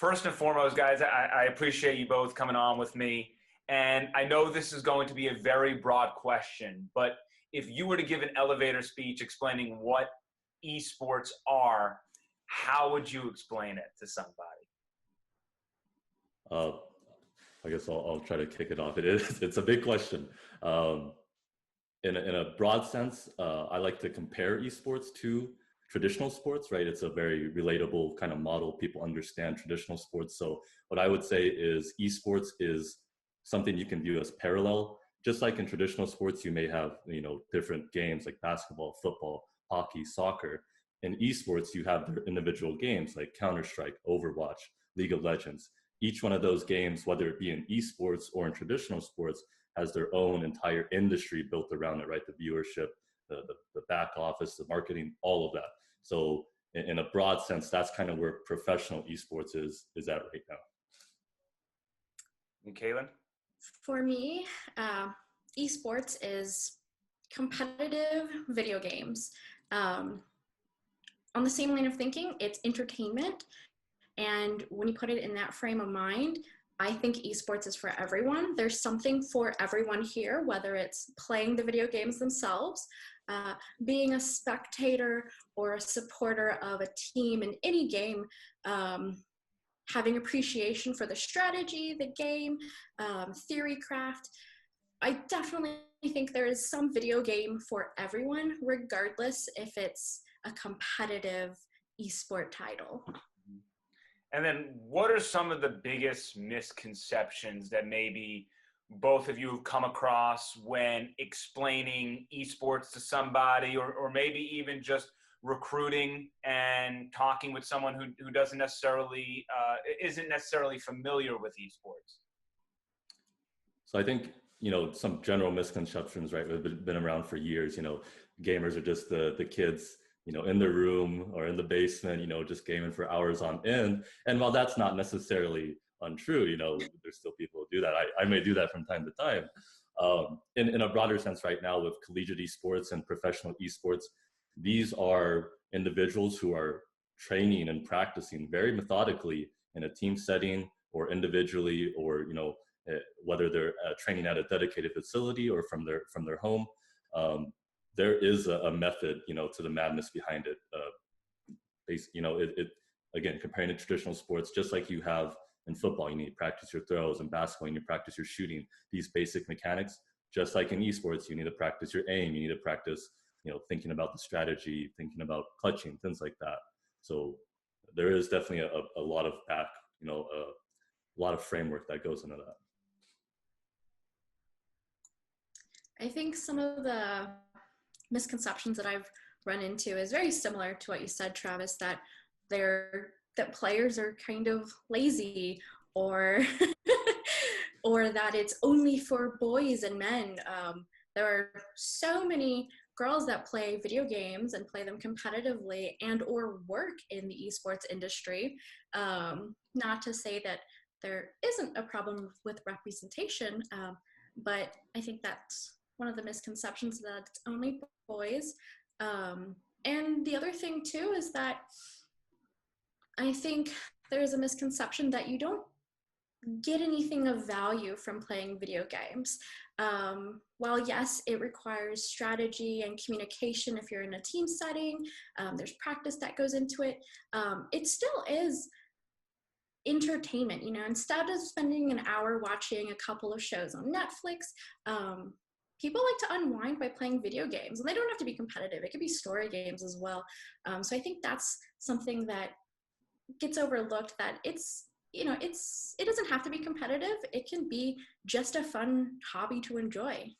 First and foremost, guys, I appreciate you both coming on with me. And I know this is going to be a very broad question, but if you were to give an elevator speech explaining what esports are, how would you explain it to somebody? I guess I'll try to kick it off. It's a big question. In a broad sense, I like to compare esports to traditional sports, right? It's a very relatable kind of model. People understand traditional sports. So what I would say is esports is something you can view as parallel. Just like in traditional sports, you may have, different games like basketball, football, hockey, soccer. In esports, you have their individual games like Counter-Strike, Overwatch, League of Legends. Each one of those games, whether it be in esports or in traditional sports, has their own entire industry built around it, right? The viewership, the back office, the marketing, all of that. So in a broad sense, that's kind of where professional esports is at right now. And Kaylin? For me, esports is competitive video games. On the same line of thinking, it's entertainment. And when you put it in that frame of mind, I think esports is for everyone. There's something for everyone here, whether it's playing the video games themselves, being a spectator or a supporter of a team in any game, having appreciation for the strategy, the game, theory craft. I definitely think there is some video game for everyone, regardless if it's a competitive esport title. And then what are some of the biggest misconceptions that maybe both of you have come across when explaining esports to somebody, or maybe even just recruiting and talking with someone who doesn't necessarily, isn't necessarily familiar with esports? So I think, some general misconceptions, right, have been around for years. Gamers are just the kids, in their room or in the basement, just gaming for hours on end. And while that's not necessarily untrue, there's still people who do that. I may do that from time to time. In a broader sense right now with collegiate esports and professional esports, these are individuals who are training and practicing very methodically in a team setting or individually, or, whether they're training at a dedicated facility or from their home. There is a method, to the madness behind it. Again, comparing to traditional sports, just like you have in football, you need to practice your throws, and basketball, you need to practice your shooting. These basic mechanics, just like in esports, you need to practice your aim, you need to practice, thinking about the strategy, thinking about clutching, things like that. So there is definitely a lot of a lot of framework that goes into that. I think some of the misconceptions that I've run into is very similar to what you said, Travis, that players are kind of lazy, or or that it's only for boys and men. There are so many girls that play video games and play them competitively and or work in the esports industry. Not to say that there isn't a problem with representation, but I think that's one of the misconceptions, that it's only boys. And the other thing too is that I think there's a misconception that you don't get anything of value from playing video games. While yes, it requires strategy and communication if you're in a team setting, there's practice that goes into it. It still is entertainment. Instead of spending an hour watching a couple of shows on Netflix, people like to unwind by playing video games, and they don't have to be competitive. It could be story games as well. So I think that's something that gets overlooked, that it doesn't have to be competitive. It can be just a fun hobby to enjoy.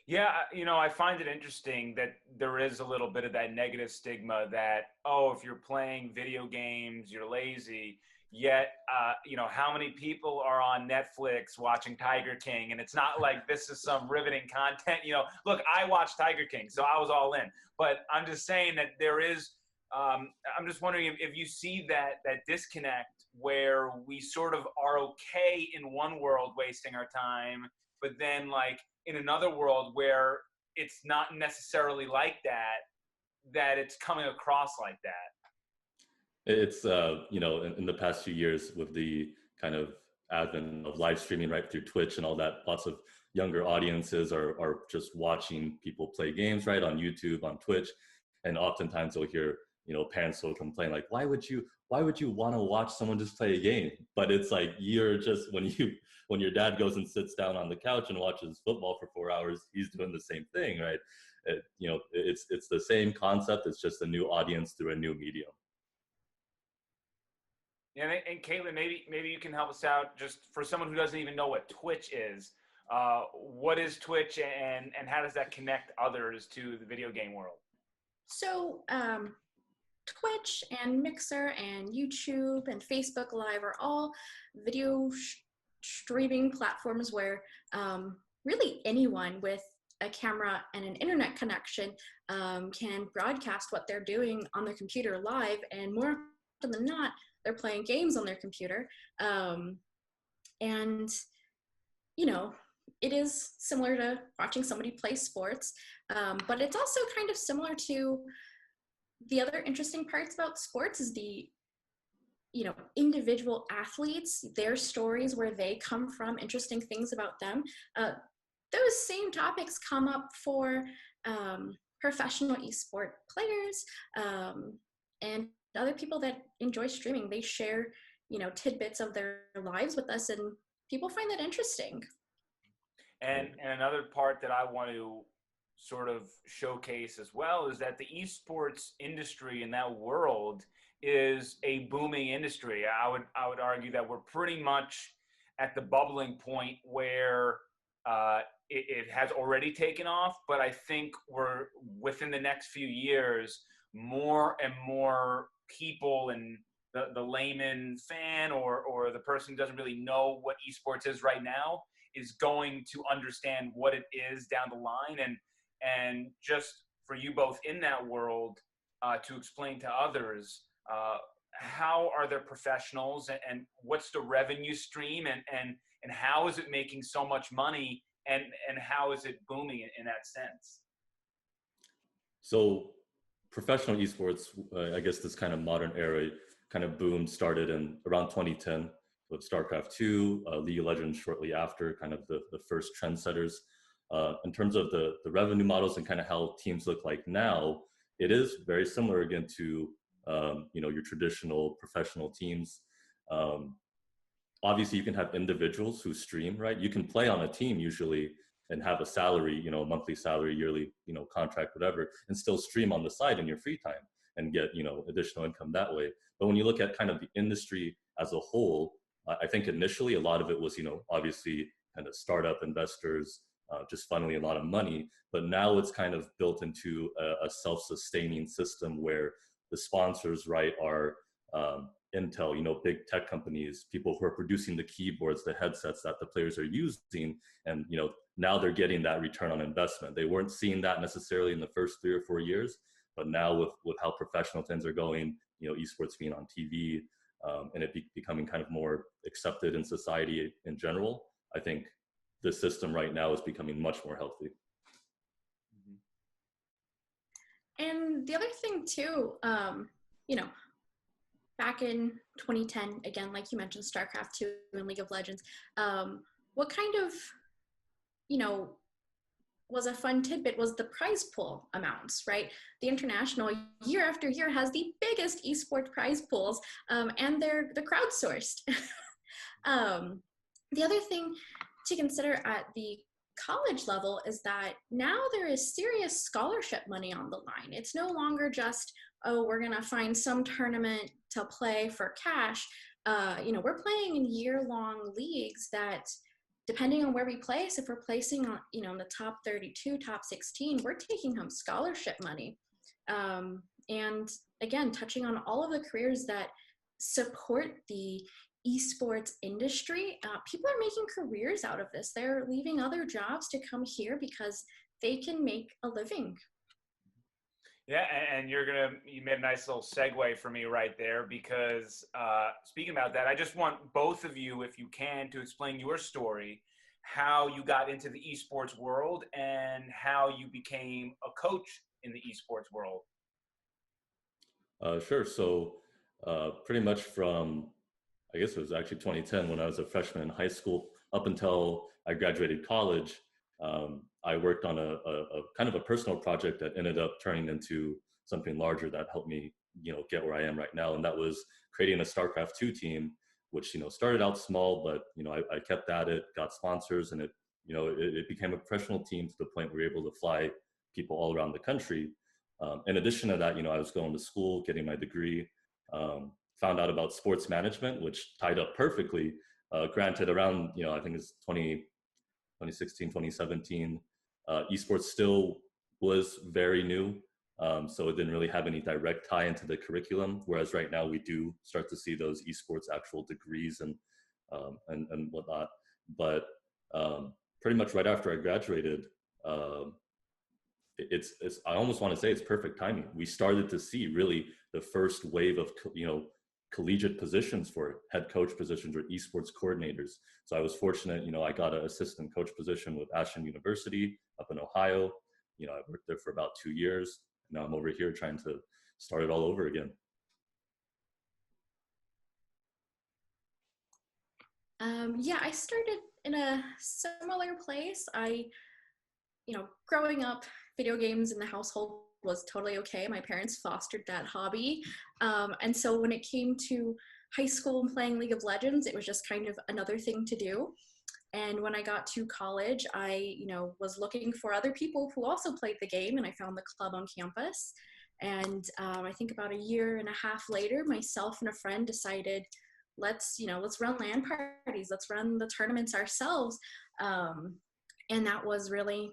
Yeah, I find it interesting that there is a little bit of that negative stigma that, if you're playing video games, you're lazy. Yet, how many people are on Netflix watching Tiger King? And it's not like this is some riveting content. Look, I watched Tiger King, so I was all in. But I'm just saying that there is, I'm just wondering if you see that disconnect where we sort of are okay in one world wasting our time, but then like in another world where it's not necessarily like that it's coming across like that. It's, in the past few years with the kind of advent of live streaming right through Twitch and all that, lots of younger audiences are just watching people play games right on YouTube, on Twitch. And oftentimes you'll hear, parents will complain like, why would you want to watch someone just play a game? But it's like, you're just, when your dad goes and sits down on the couch and watches football for 4 hours, he's doing the same thing, right? It's the same concept. It's just a new audience through a new medium. Yeah, and Caitlin, maybe you can help us out just for someone who doesn't even know what Twitch is. What is Twitch, and how does that connect others to the video game world? So Twitch and Mixer and YouTube and Facebook Live are all video streaming platforms where really anyone with a camera and an internet connection can broadcast what they're doing on their computer live, and more often than not, they're playing games on their computer. And, it is similar to watching somebody play sports, but it's also kind of similar to the other interesting parts about sports is the, individual athletes, their stories, where they come from, interesting things about them. Those same topics come up for professional esport players and other people that enjoy streaming. They share, tidbits of their lives with us, and people find that interesting. And another part that I want to sort of showcase as well is that the esports industry in that world is a booming industry. I would argue that we're pretty much at the bubbling point where it has already taken off, but I think we're within the next few years, more and more people and the layman fan or the person who doesn't really know what esports is right now is going to understand what it is down the line. And just for you both in that world to explain to others, how are there professionals and what's the revenue stream and how is it making so much money and how is it booming in that sense? So professional esports, I guess this kind of modern era kind of boom started in around 2010 with StarCraft 2, League of Legends shortly after, kind of the first trendsetters. In terms of the revenue models and kind of how teams look like now, it is very similar again to your traditional professional teams. Obviously, you can have individuals who stream, right? You can play on a team usually and have a salary, a monthly salary, yearly, contract, whatever, and still stream on the side in your free time and get, additional income that way. But when you look at kind of the industry as a whole, I think initially a lot of it was, obviously kind of startup investors just funneling a lot of money. But now it's kind of built into a self-sustaining system where the sponsors, right, are Intel, big tech companies, people who are producing the keyboards, the headsets that the players are using. And, now they're getting that return on investment. They weren't seeing that necessarily in the first 3 or 4 years, but now with how professional things are going, esports being on TV, and it becoming kind of more accepted in society in general, I think the system right now is becoming much more healthy. And the other thing too, back in 2010, again, like you mentioned, StarCraft 2 and League of Legends, what kind of, was a fun tidbit was the prize pool amounts, right? The International year after year has the biggest esports prize pools, and they're crowdsourced. The other thing to consider at the college level is that now there is serious scholarship money on the line. It's no longer just, oh, we're gonna find some tournament to play for cash. We're playing in year-long leagues that, depending on where we place, if we're placing on, in the top 32, top 16, we're taking home scholarship money. And again, touching on all of the careers that support the esports industry, people are making careers out of this. They're leaving other jobs to come here because they can make a living. Yeah, and you made a nice little segue for me right there because speaking about that, I just want both of you, if you can, to explain your story, how you got into the esports world and how you became a coach in the esports world. Sure. So pretty much from, I guess it was actually 2010 when I was a freshman in high school up until I graduated college. I worked on a kind of a personal project that ended up turning into something larger that helped me, get where I am right now. And that was creating a StarCraft 2 team, which, started out small, but, I kept at it, got sponsors, and it became a professional team to the point where we were able to fly people all around the country. In addition to that, I was going to school, getting my degree, found out about sports management, which tied up perfectly. Granted, around, I think it's 2016, 2017, esports still was very new. So it didn't really have any direct tie into the curriculum. Whereas right now we do start to see those esports actual degrees and whatnot. But pretty much right after I graduated, it's I almost want to say it's perfect timing. We started to see really the first wave of collegiate positions for head coach positions or esports coordinators. So I was fortunate, I got an assistant coach position with Ashland University up in Ohio. I worked there for about 2 years. Now I'm over here trying to start it all over again. Yeah, I started in a similar place. Growing up, video games in the household was totally okay. My parents fostered that hobby. And so when it came to high school and playing League of Legends, it was just kind of another thing to do. And when I got to college, I, was looking for other people who also played the game, and I found the club on campus. And I think about a year and a half later, myself and a friend decided, let's run LAN parties, let's run the tournaments ourselves. And that was really,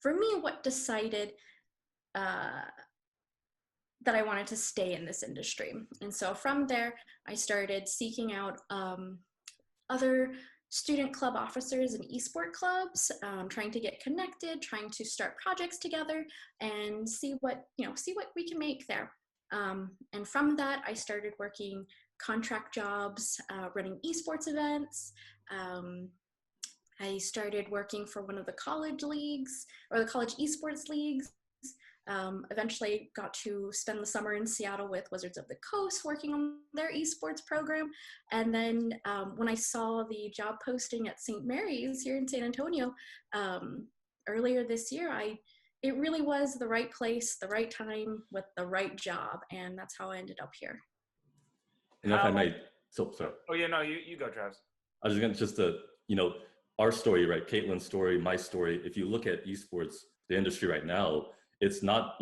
for me, what decided that I wanted to stay in this industry. And so from there, I started seeking out other student club officers and eSport clubs, trying to get connected, trying to start projects together and see what we can make there. And from that, I started working contract jobs, running eSports events. I started working for one of the college leagues or the college eSports leagues. Eventually got to spend the summer in Seattle with Wizards of the Coast working on their esports program. And then when I saw the job posting at St. Mary's here in San Antonio earlier this year, it really was the right place, the right time with the right job. And that's how I ended up here. And if I might, sorry. Oh yeah, no, you go, Travis. I was going to our story, right? Caitlin's story, my story. If you look at esports, the industry right now, it's not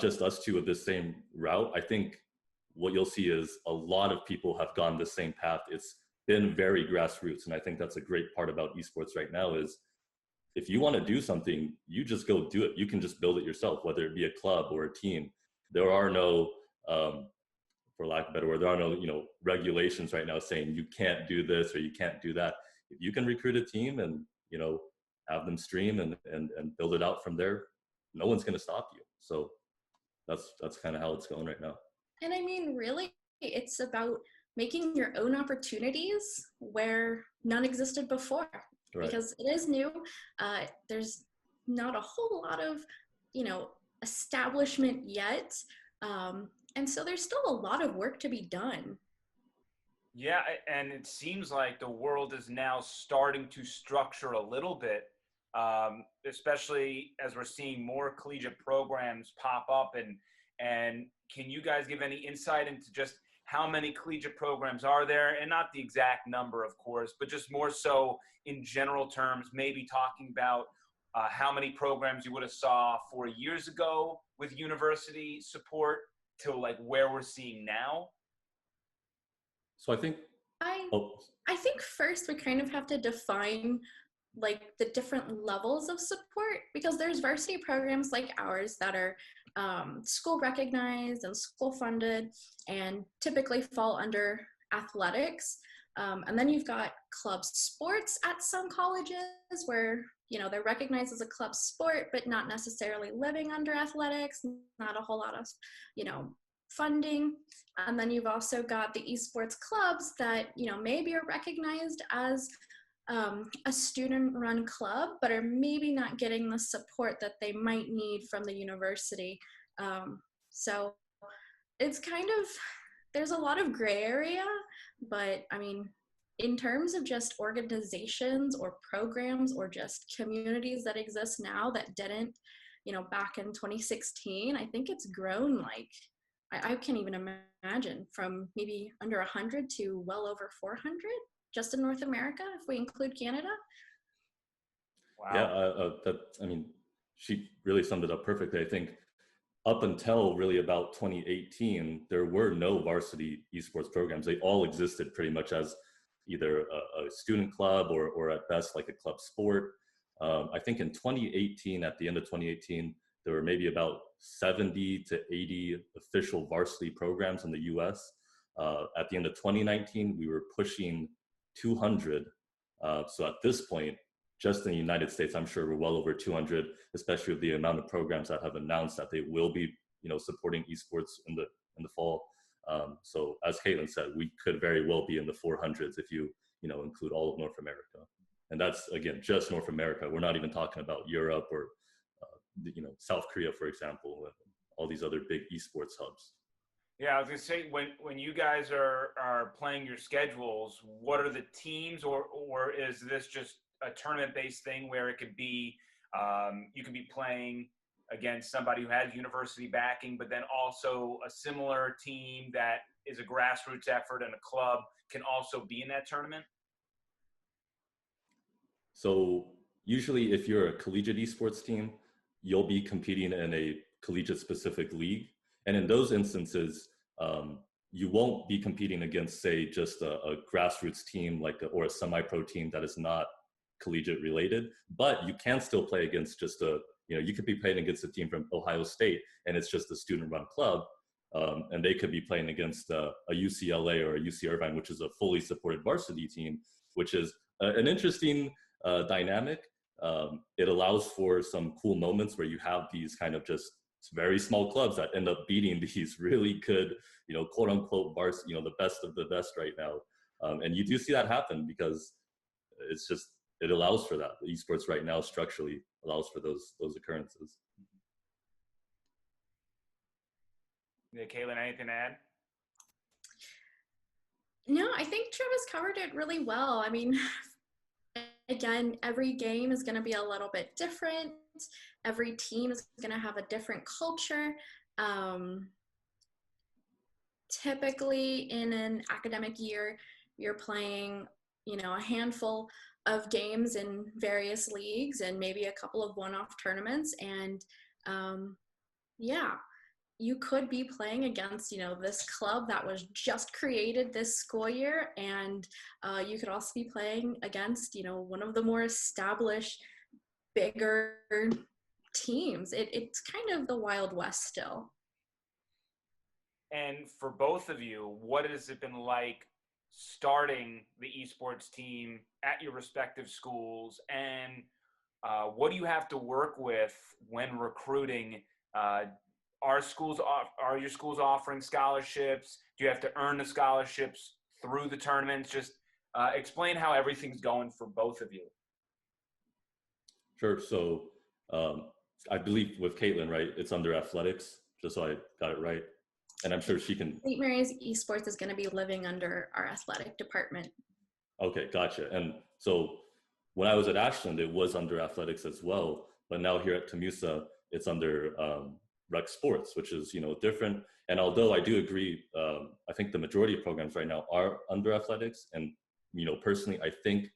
just us two with this same route. I think what you'll see is a lot of people have gone the same path. It's been very grassroots. And I think that's a great part about esports right now is if you want to do something, you just go do it. You can just build it yourself, whether it be a club or a team. There are no, for lack of a better word, there are no, regulations right now saying you can't do this or you can't do that. If you can recruit a team and, have them stream and build it out from there, no one's going to stop you. So that's kind of how it's going right now. And I mean, really, it's about making your own opportunities where none existed before. Right. Because it is new. There's not a whole lot of, establishment yet. And so there's still a lot of work to be done. Yeah, and it seems like the world is now starting to structure a little bit, especially as we're seeing more collegiate programs pop up. And can you guys give any insight into just how many collegiate programs are there? And not the exact number, of course, but just more so in general terms, maybe talking about how many programs you would have saw 4 years ago with university support to like where we're seeing now. So I think first we kind of have to define like the different levels of support, because there's varsity programs like ours that are school recognized and school funded and typically fall under athletics. And then you've got club sports at some colleges where, they're recognized as a club sport, but not necessarily living under athletics, not a whole lot of, funding. And then you've also got the esports clubs that, maybe are recognized as a student-run club, but are maybe not getting the support that they might need from the university. So it's kind of, there's a lot of gray area, but I mean, in terms of just organizations or programs or just communities that exist now that didn't, back in 2016, I think it's grown like, I can't even imagine, from maybe under 100 to well over 400 just in North America, if we include Canada. Yeah, Wow. I mean, she really summed it up perfectly. I think up until really about 2018, there were no varsity esports programs. They all existed pretty much as either a student club or at best like a club sport. I think in 2018, at the end of 2018, there were maybe about 70 to 80 official varsity programs in the US. At the end of 2019, we were pushing 200. So at this point, just in the United States, I'm sure we're well over 200, especially with the amount of programs that have announced that they will be, supporting esports in the fall. So as Caitlin said, we could very well be in the 400s if you, include all of North America. And that's, again, just North America. We're not even talking about Europe or, South Korea, for example, and all these other big esports hubs. Yeah, I was gonna say, when you guys are playing your schedules, what are the teams, or is this just a tournament based thing where it could be, you could be playing against somebody who has university backing, but then also a similar team that is a grassroots effort and a club can also be in that tournament? So usually if you're a collegiate esports team, you'll be competing in a collegiate specific league. And in those instances, you won't be competing against, say, just a grassroots team or a semi-pro team that is not collegiate related, but you can still play against just you could be playing against a team from Ohio State and it's just a student run club. And they could be playing against a UCLA or a UC Irvine, which is a fully supported varsity team, which is an interesting dynamic. It allows for some cool moments where you have these kind of just very small clubs that end up beating these really good, quote unquote varsity, the best of the best right now. And you do see that happen because it allows for that. The esports right now structurally allows for those occurrences. Yeah, Caitlin, anything to add? No, I think Travis covered it really well. I mean, again, every game is going to be a little bit different. Every team is going to have a different culture. Typically, in an academic year, you're playing, a handful of games in various leagues and maybe a couple of one-off tournaments. And yeah, you could be playing against, this club that was just created this school year. And you could also be playing against, one of the more established, bigger teams. It's kind of the Wild West still. And for both of you, what has it been like starting the esports team at your respective schools? And what do you have to work with when recruiting? Are your schools offering scholarships? Do you have to earn the scholarships through the tournaments? Just explain how everything's going for both of you. Sure. So I believe with Caitlin, right, it's under athletics, just so I got it right. And I'm sure she can. St. Mary's eSports is going to be living under our athletic department. Okay, gotcha. And so when I was at Ashland, it was under athletics as well. But now here at Temusa, it's under rec sports, which is, different. And although I do agree, I think the majority of programs right now are under athletics. And, personally, I think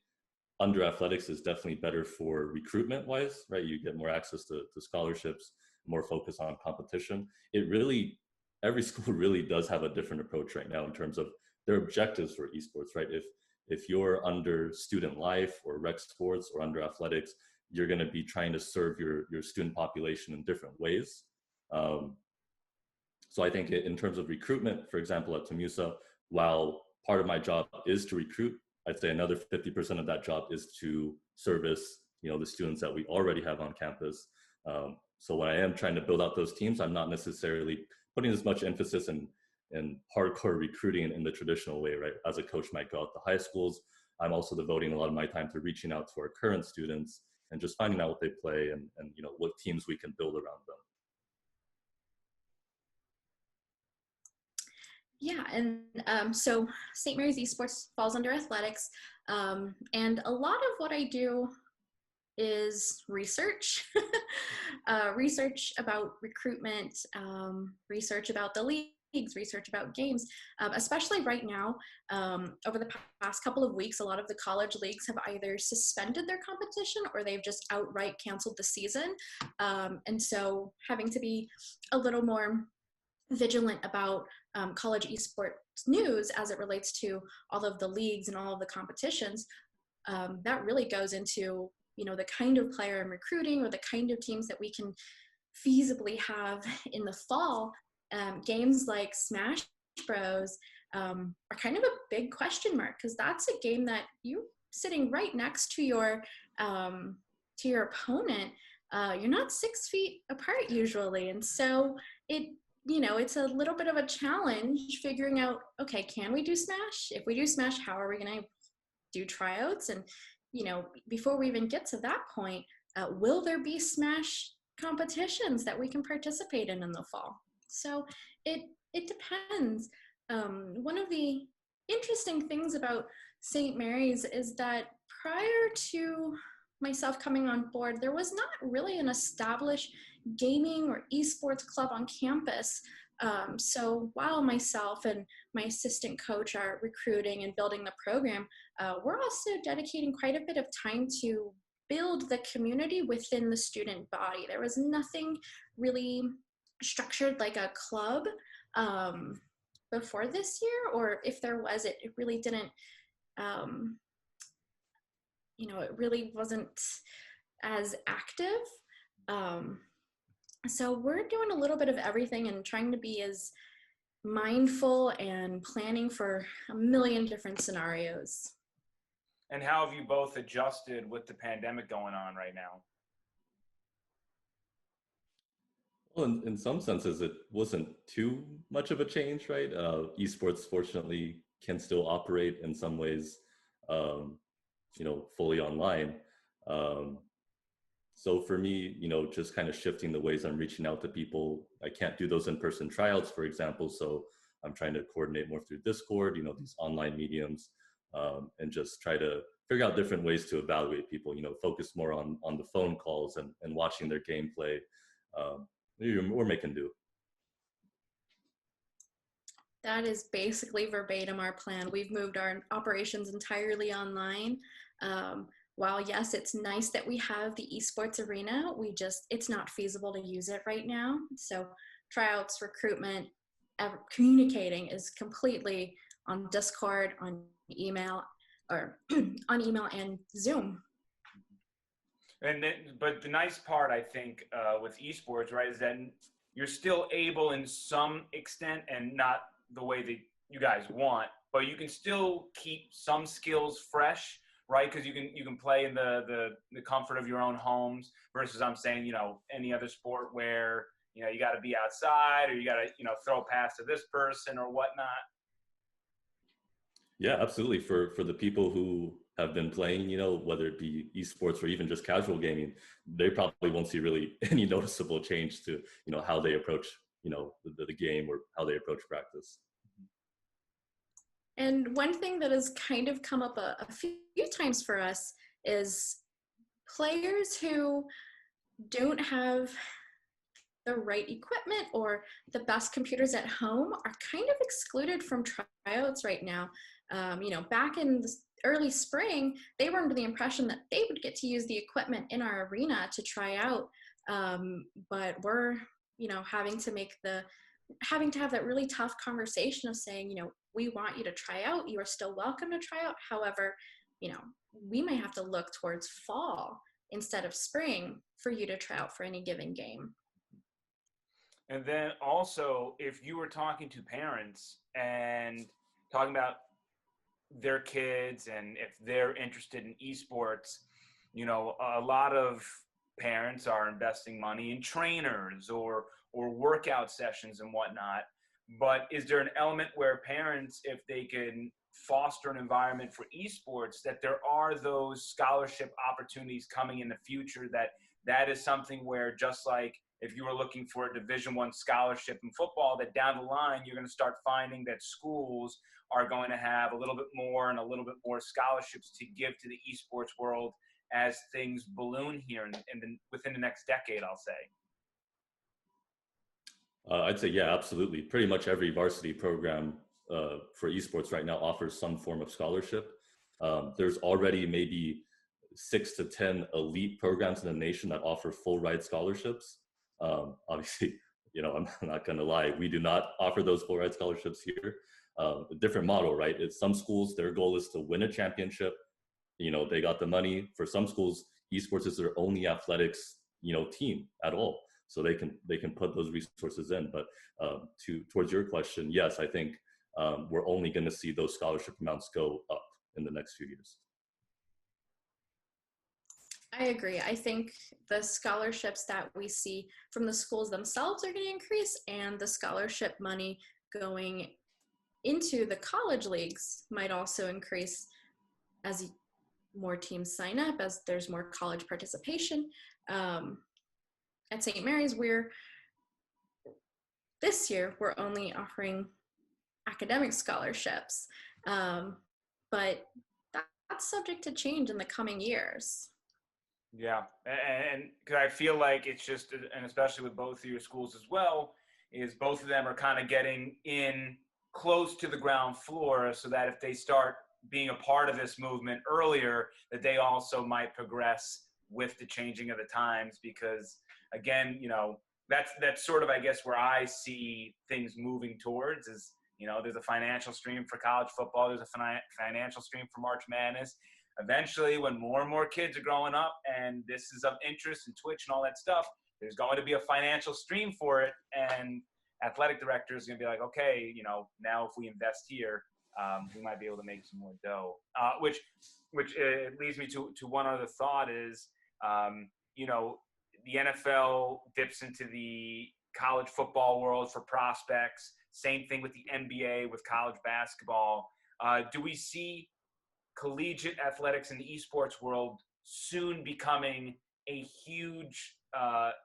under athletics is definitely better for recruitment wise, right? You get more access to scholarships, more focus on competition. Every school really does have a different approach right now in terms of their objectives for esports, right? If you're under student life or rec sports or under athletics, you're going to be trying to serve your student population in different ways. So I think in terms of recruitment, for example, at Temusa, while part of my job is to recruit, I'd say another 50% of that job is to service, the students that we already have on campus. So when I am trying to build out those teams, I'm not necessarily putting as much emphasis in hardcore recruiting in the traditional way, right? As a coach might go out to high schools, I'm also devoting a lot of my time to reaching out to our current students and just finding out what they play and what teams we can build around them. Yeah, and so St. Mary's Esports falls under athletics, and a lot of what I do is research, research about recruitment, research about the leagues, research about games, especially right now. Over the past couple of weeks, a lot of the college leagues have either suspended their competition or they've just outright canceled the season. And so having to be a little more vigilant about college esports news as it relates to all of the leagues and all of the competitions, that really goes into, you know, the kind of player I'm recruiting or the kind of teams that we can feasibly have in the fall. Games like Smash Bros are kind of a big question mark, because that's a game that you sitting right next to your opponent. You're not 6 feet apart usually, and so it, you know, it's a little bit of a challenge figuring out, okay, can we do Smash? If we do Smash, how are we going to do tryouts? And, you know, before we even get to that point, will there be Smash competitions that we can participate in the fall? So it depends. One of the interesting things about St. Mary's is that prior to myself coming on board, there was not really an established gaming or esports club on campus. So while myself and my assistant coach are recruiting and building the program, we're also dedicating quite a bit of time to build the community within the student body. There was nothing really structured like a club before this year, or if there was, it really didn't, you know, it really wasn't as active. So we're doing a little bit of everything and trying to be as mindful and planning for a million different scenarios. And how have you both adjusted with the pandemic going on right now? Well, in some senses, it wasn't too much of a change, right? Esports, fortunately, can still operate in some ways, um, you know, fully online. Um, so for me, you know, just kind of shifting the ways I'm reaching out to people. I can't do those in-person tryouts, for example. So I'm trying to coordinate more through Discord, you know, these online mediums, and just try to figure out different ways to evaluate people, you know, focus more on the phone calls and watching their gameplay. Um, we're making do. That is basically verbatim our plan. We've moved our operations entirely online. While yes, it's nice that we have the esports arena, it's not feasible to use it right now. So tryouts, recruitment, communicating is completely on Discord, on email, or on email and Zoom. And then, but the nice part, I think, with esports, right, is that you're still able, in some extent, and not the way that you guys want, but you can still keep some skills fresh, right? Because you can play in the comfort of your own homes. Versus, I'm saying, you know, any other sport where, you know, you got to be outside, or you got to, you know, throw a pass to this person or whatnot. Yeah, absolutely. For the people who have been playing, you know, whether it be esports or even just casual gaming, they probably won't see really any noticeable change to, you know, how they approach, you know, the game or how they approach practice. And one thing that has kind of come up a few times for us is players who don't have the right equipment or the best computers at home are kind of excluded from tryouts right now. You know, back in the early spring, they were under the impression that they would get to use the equipment in our arena to try out. But we're, you know, having to have that really tough conversation of saying, you know, we want you to try out. You are still welcome to try out. However, you know, we may have to look towards fall instead of spring for you to try out for any given game. And then also, if you were talking to parents and talking about their kids and if they're interested in esports, you know, a lot of parents are investing money in trainers or workout sessions and whatnot. But is there an element where parents, if they can foster an environment for esports, that there are those scholarship opportunities coming in the future, that is something where, just like if you were looking for a Division I scholarship in football, that down the line you're going to start finding that schools are going to have a little bit more and a little bit more scholarships to give to the esports world as things balloon here within the next decade, I'll say. I'd say, yeah, absolutely. Pretty much every varsity program for esports right now offers some form of scholarship. There's already maybe 6 to 10 elite programs in the nation that offer full ride scholarships. Obviously, I'm not going to lie, we do not offer those full ride scholarships here. A different model, right? It's some schools, their goal is to win a championship. They got the money. For some schools, esports is their only athletics, team at all. So they can put those resources in. But towards your question, yes, I think we're only going to see those scholarship amounts go up in the next few years. I agree. I think the scholarships that we see from the schools themselves are going to increase, and the scholarship money going into the college leagues might also increase as more teams sign up, as there's more college participation. At St. Mary's, this year we're only offering academic scholarships, but that's subject to change in the coming years. Yeah, and because I feel like it's just, and especially with both of your schools as well, is both of them are kind of getting in close to the ground floor, so that if they start being a part of this movement earlier, that they also might progress with the changing of the times. Because again, that's sort of, I guess, where I see things moving towards is, there's a financial stream for college football, there's a financial stream for March Madness. Eventually, when more and more kids are growing up and this is of interest in Twitch and all that stuff, there's going to be a financial stream for it. And athletic directors are going to be like, okay, now if we invest here, we might be able to make some more dough. Which leads me to one other thought is, the NFL dips into the college football world for prospects. Same thing with the NBA with college basketball. Do we see collegiate athletics in the esports world soon becoming a huge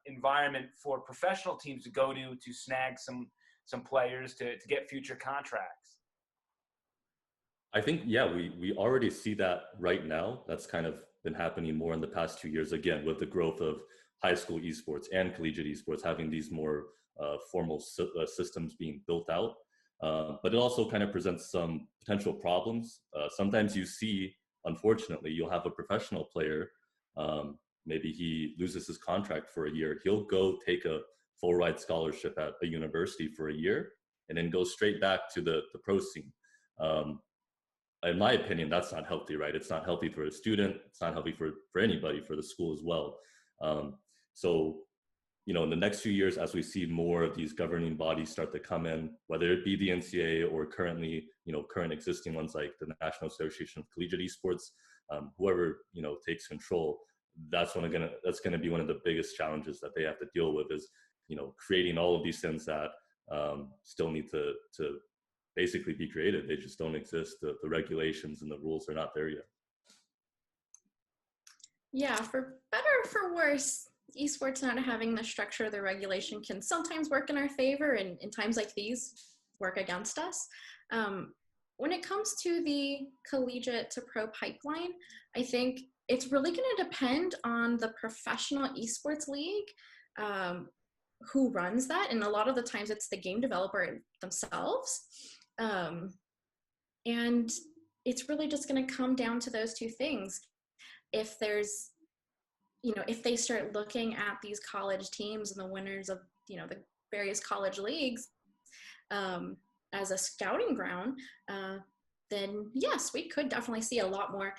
environment for professional teams to go to snag some players to get future contracts? I think, yeah, we already see that right now. That's kind of been happening more in the past 2 years, again, with the growth of high school esports and collegiate esports, having these more formal systems being built out. But it also kind of presents some potential problems. Sometimes you see, unfortunately, you'll have a professional player, maybe he loses his contract for a year. He'll go take a full ride scholarship at a university for a year and then go straight back to the pro scene. In my opinion, that's not healthy, right? It's not healthy for a student. It's not healthy for anybody, for the school as well. So, in the next few years, as we see more of these governing bodies start to come in, whether it be the NCAA or currently, current existing ones like the National Association of Collegiate Esports, whoever, takes control, that's going to be one of the biggest challenges that they have to deal with is, creating all of these things that still need to basically be created. They just don't exist. The regulations and the rules are not there yet. Yeah, for better or for worse, esports not having the structure of the regulation can sometimes work in our favor, and in times like these, work against us. When it comes to the collegiate to pro pipeline, I think it's really going to depend on the professional esports league, who runs that, and a lot of the times it's the game developer themselves. And it's really just going to come down to those two things. If there's, if they start looking at these college teams and the winners of, the various college leagues as a scouting ground, then yes, we could definitely see a lot more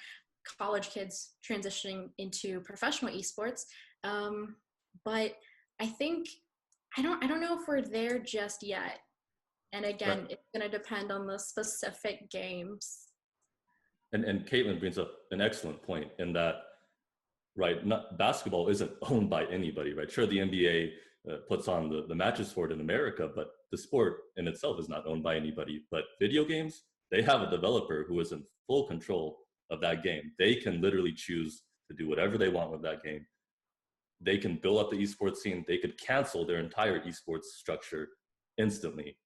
college kids transitioning into professional esports. But I think, I don't know if we're there just yet. And again, right. It's going to depend on the specific games. And Caitlin brings up an excellent point in that, right, basketball isn't owned by anybody, right? Sure, the NBA puts on the matches for it in America, but the sport in itself is not owned by anybody. But video games, they have a developer who is in full control of that game. They can literally choose to do whatever they want with that game. they can build up the esports scene. They could cancel their entire esports structure instantly.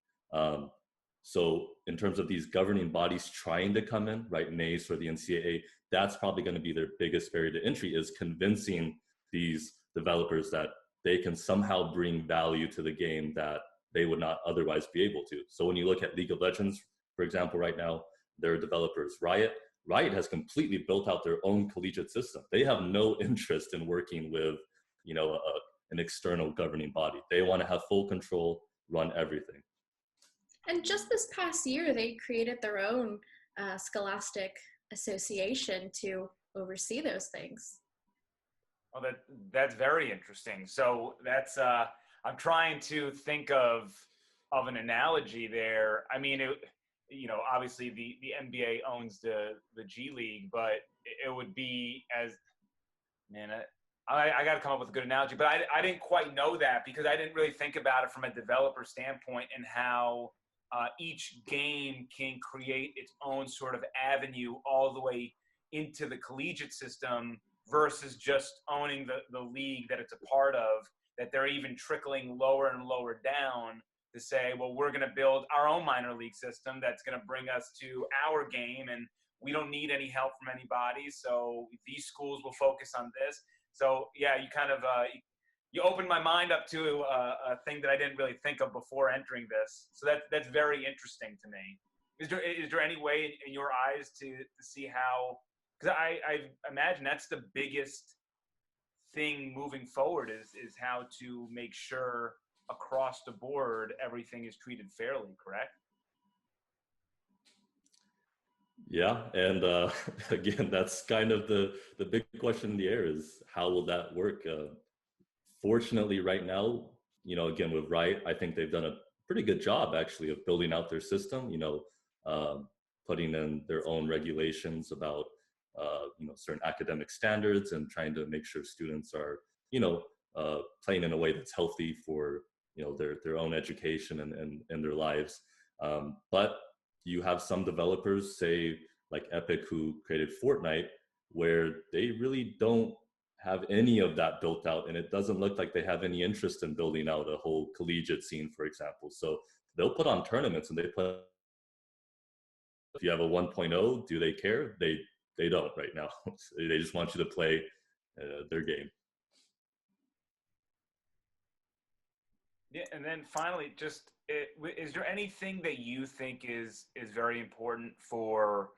So in terms of these governing bodies trying to come in, right, NACE or the NCAA, that's probably going to be their biggest barrier to entry, is convincing these developers that they can somehow bring value to the game that they would not otherwise be able to. So when you look at League of Legends, for example, right now, their developers, Riot has completely built out their own collegiate system. They have no interest in working with, an external governing body. They want to have full control, run everything. And just this past year, they created their own scholastic association to oversee those things. Well, that's very interesting. So that's I'm trying to think of an analogy there. I mean, obviously the NBA owns the G League, but it would be as, man, I got to come up with a good analogy, but I didn't quite know that because I didn't really think about it from a developer standpoint and how each game can create its own sort of avenue all the way into the collegiate system versus just owning the league that it's a part of, that they're even trickling lower and lower down to say, well, we're going to build our own minor league system that's going to bring us to our game, and we don't need any help from anybody, so these schools will focus on this. So, yeah, you kind of you opened my mind up to a thing that I didn't really think of before entering this. So that's very interesting to me. Is there any way in your eyes to see how, because I imagine that's the biggest thing moving forward is how to make sure across the board everything is treated fairly, correct? Yeah, and again, that's kind of the big question in the air, is how will that work? Fortunately, right now, again, with Riot, I think they've done a pretty good job actually of building out their system, putting in their own regulations about, certain academic standards and trying to make sure students are, playing in a way that's healthy for, their own education and their lives. But you have some developers, say like Epic, who created Fortnite, where they really don't have any of that built out, and it doesn't look like they have any interest in building out a whole collegiate scene, for example. So they'll put on tournaments, and they put, if you have a 1.0, do they care? They don't right now. They just want you to play their game. Yeah, and then finally, just is there anything that you think is very important for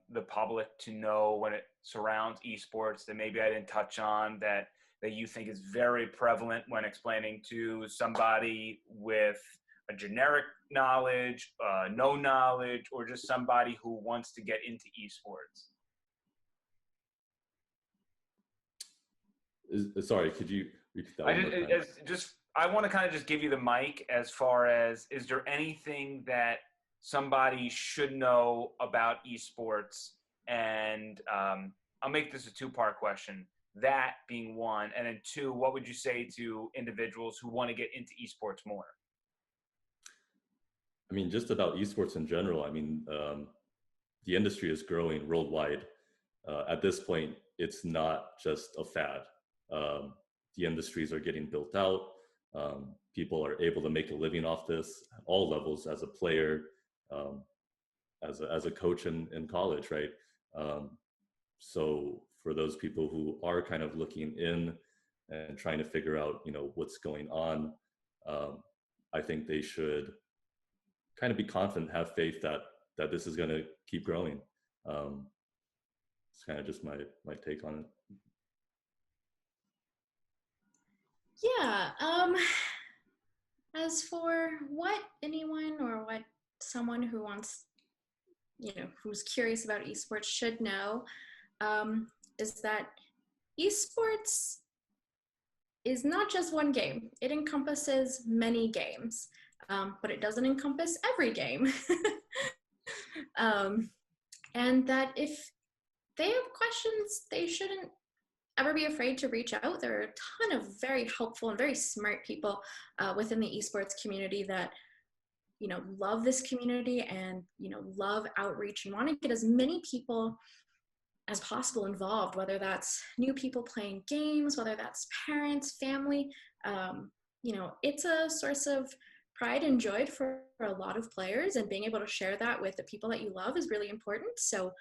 the public to know when it surrounds esports that maybe I didn't touch on that you think is very prevalent when explaining to somebody with a generic knowledge, no knowledge, or just somebody who wants to get into esports? Sorry, could you repeat that one more time? I want to kind of just give you the mic as far as, is there anything that somebody should know about esports? And I'll make this a two-part question, that being one. And then two, what would you say to individuals who want to get into esports more? I mean, just about esports in general, I mean, the industry is growing worldwide. At this point, it's not just a fad. The industries are getting built out. People are able to make a living off this at all levels, as a player, as a coach in college, right? So for those people who are kind of looking in and trying to figure out, what's going on, I think they should kind of be confident, have faith that this is going to keep growing. It's kind of just my take on it. Yeah. As for what anyone or what someone who wants, who's curious about esports should know, is that esports is not just one game. It encompasses many games, but it doesn't encompass every game. And that if they have questions, they shouldn't ever be afraid to reach out. There are a ton of very helpful and very smart people within the esports community that, love this community and, love outreach and want to get as many people as possible involved, whether that's new people playing games, whether that's parents, family. You know, it's a source of pride and joy for a lot of players, and being able to share that with the people that you love is really important. So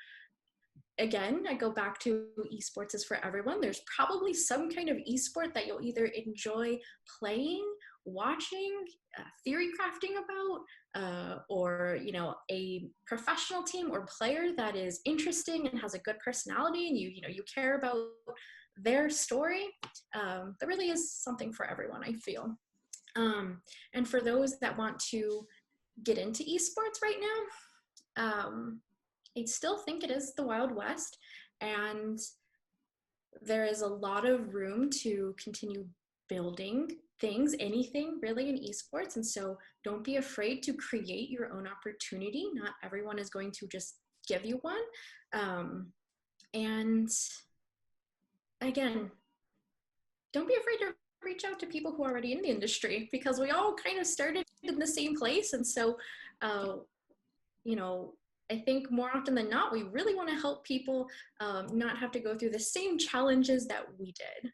again, I go back to esports is for everyone. There's probably some kind of esport that you'll either enjoy playing, watching, theory crafting about, or, you know, a professional team or player that is interesting and has a good personality, and you know, you care about their story. There really is something for everyone, I feel. And for those that want to get into esports right now, I still think it is the Wild West, and there is a lot of room to continue building things, anything really in esports. And so don't be afraid to create your own opportunity. Not everyone is going to just give you one. And again, don't be afraid to reach out to people who are already in the industry, because we all kind of started in the same place. And so, you know, I think more often than not, we really want to help people not have to go through the same challenges that we did.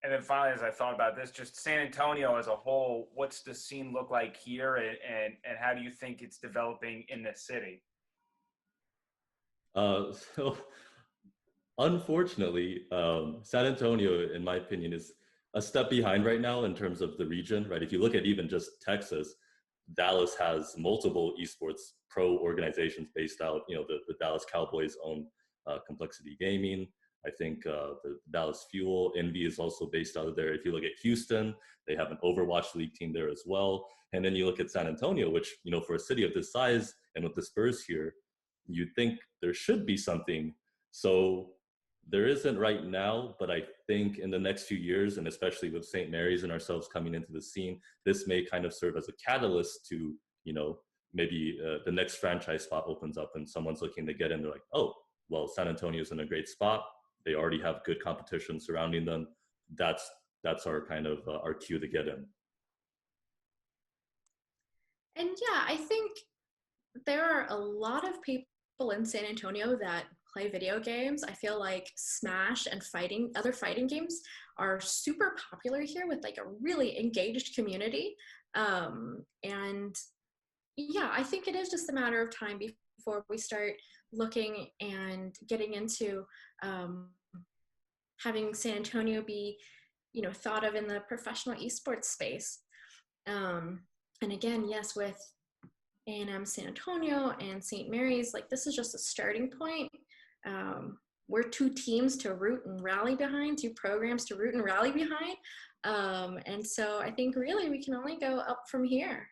And then finally, as I thought about this, just San Antonio as a whole, what's the scene look like here, and how do you think it's developing in the city? So unfortunately, San Antonio, in my opinion, is a step behind right now in terms of the region, right? If you look at even just Texas, Dallas has multiple esports pro organizations based out. You know, the Dallas Cowboys own Complexity Gaming. I think the Dallas Fuel, Envy is also based out of there. If you look at Houston, they have an Overwatch League team there as well. And then you look at San Antonio, which, you know, for a city of this size and with the Spurs here, you'd think there should be something. So there isn't right now, but I think in the next few years, and especially with St. Mary's and ourselves coming into the scene, this may kind of serve as a catalyst to, you know, maybe the next franchise spot opens up and someone's looking to get in. They're like, oh, well, San Antonio's in a great spot. They already have good competition surrounding them. That's our kind of our cue to get in. And yeah, I think there are a lot of people in San Antonio that play video games. I feel like Smash and other fighting games are super popular here with like a really engaged community. And yeah, I think it is just a matter of time before we start looking and getting into having San Antonio be, you know, thought of in the professional esports space. And again, yes, with A&M San Antonio and St. Mary's, like this is just a starting point. We're two teams to root and rally behind, two programs to root and rally behind. And so I think really we can only go up from here.